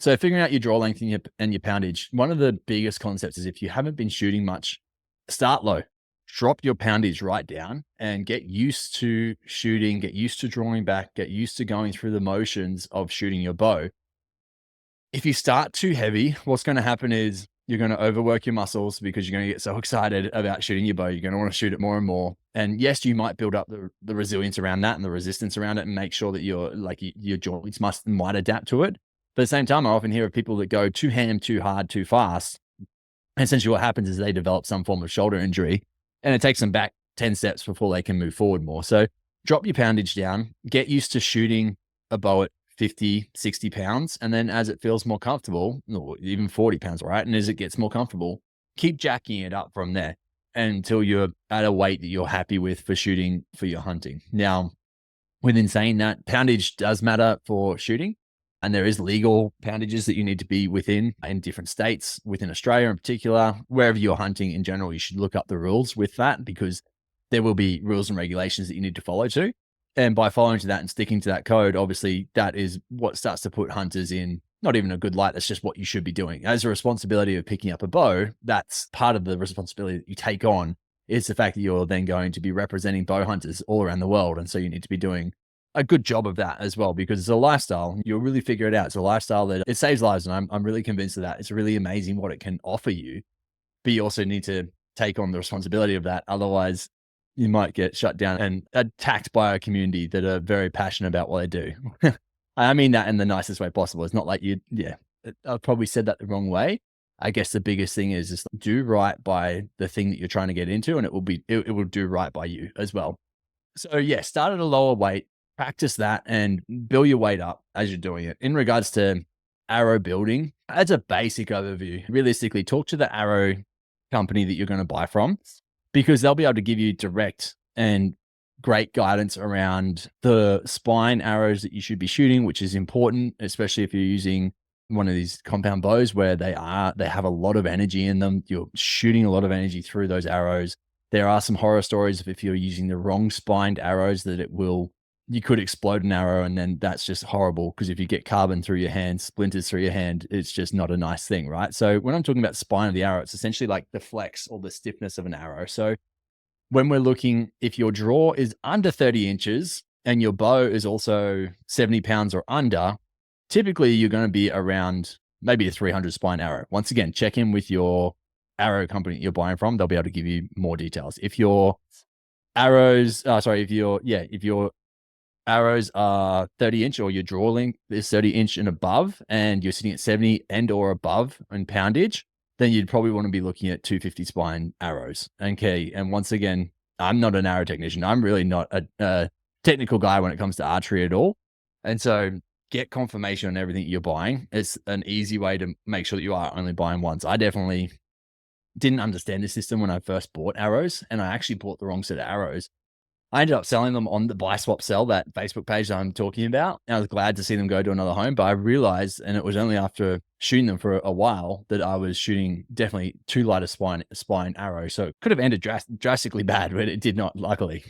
So figuring out your draw length and your poundage, one of the biggest concepts is if you haven't been shooting much, start low. Drop your poundage right down and get used to shooting, get used to drawing back, get used to going through the motions of shooting your bow. If you start too heavy, what's going to happen is you're going to overwork your muscles because you're going to get so excited about shooting your bow. You're going to want to shoot it more and more. And yes, you might build up the resilience around that and the resistance around it and make sure that your joints might adapt to it. But at the same time, I often hear of people that go too ham, too hard, too fast. And essentially what happens is they develop some form of shoulder injury and it takes them back 10 steps before they can move forward more. So drop your poundage down, get used to shooting a bow at 50, 60 pounds. And then as it feels more comfortable, or even 40 pounds, right? And as it gets more comfortable, keep jacking it up from there until you're at a weight that you're happy with for shooting for your hunting. Now, within saying that, poundage does matter for shooting. And there is legal poundages that you need to be within in different states, within Australia in particular. Wherever you're hunting in general, you should look up the rules with that because there will be rules and regulations that you need to follow to. And by following to that and sticking to that code, obviously that is what starts to put hunters in not even a good light. That's just what you should be doing. As a responsibility of picking up a bow, that's part of the responsibility that you take on is the fact that you're then going to be representing bow hunters all around the world. And so you need to be doing a good job of that as well, because it's a lifestyle. You'll really figure it out. It's a lifestyle that it saves lives. And I'm really convinced of that. It's really amazing what it can offer you, but you also need to take on the responsibility of that. Otherwise you might get shut down and attacked by a community that are very passionate about what they do. I mean that in the nicest way possible. It's not like I've probably said that the wrong way. I guess the biggest thing is just do right by the thing that you're trying to get into, and it will do right by you as well. So yeah, start at a lower weight, practice that and build your weight up as you're doing it. In regards to arrow building, as a basic overview, realistically talk to the arrow company that you're going to buy from, because they'll be able to give you direct and great guidance around the spine arrows that you should be shooting, which is important, especially if you're using one of these compound bows where they have a lot of energy in them. You're shooting a lot of energy through those arrows. There are some horror stories of if you're using the wrong spined arrows that you could explode an arrow, and then that's just horrible because if you get carbon through your hand, splinters through your hand, it's just not a nice thing, right? So when I'm talking about spine of the arrow, it's essentially like the flex or the stiffness of an arrow. So when we're looking, if your draw is under 30 inches and your bow is also 70 pounds or under, typically you're going to be around maybe a 300 spine arrow. Once again, check in with your arrow company that you're buying from. They'll be able to give you more details. If your arrows are 30 inch or your draw length is 30 inch and above, and you're sitting at 70 and or above in poundage, then you'd probably want to be looking at 250 spine arrows. Okay. And once again, I'm not an arrow technician. I'm really not a technical guy when it comes to archery at all. And so get confirmation on everything you're buying. It's an easy way to make sure that you are only buying once. I definitely didn't understand the system when I first bought arrows, and I actually bought the wrong set of arrows. I ended up selling them on the Buy Swap Sell, that Facebook page that I'm talking about. And I was glad to see them go to another home, but I realized, and it was only after shooting them for a while, that I was shooting definitely too light a spine arrow. So it could have ended drastically bad, but it did not, luckily.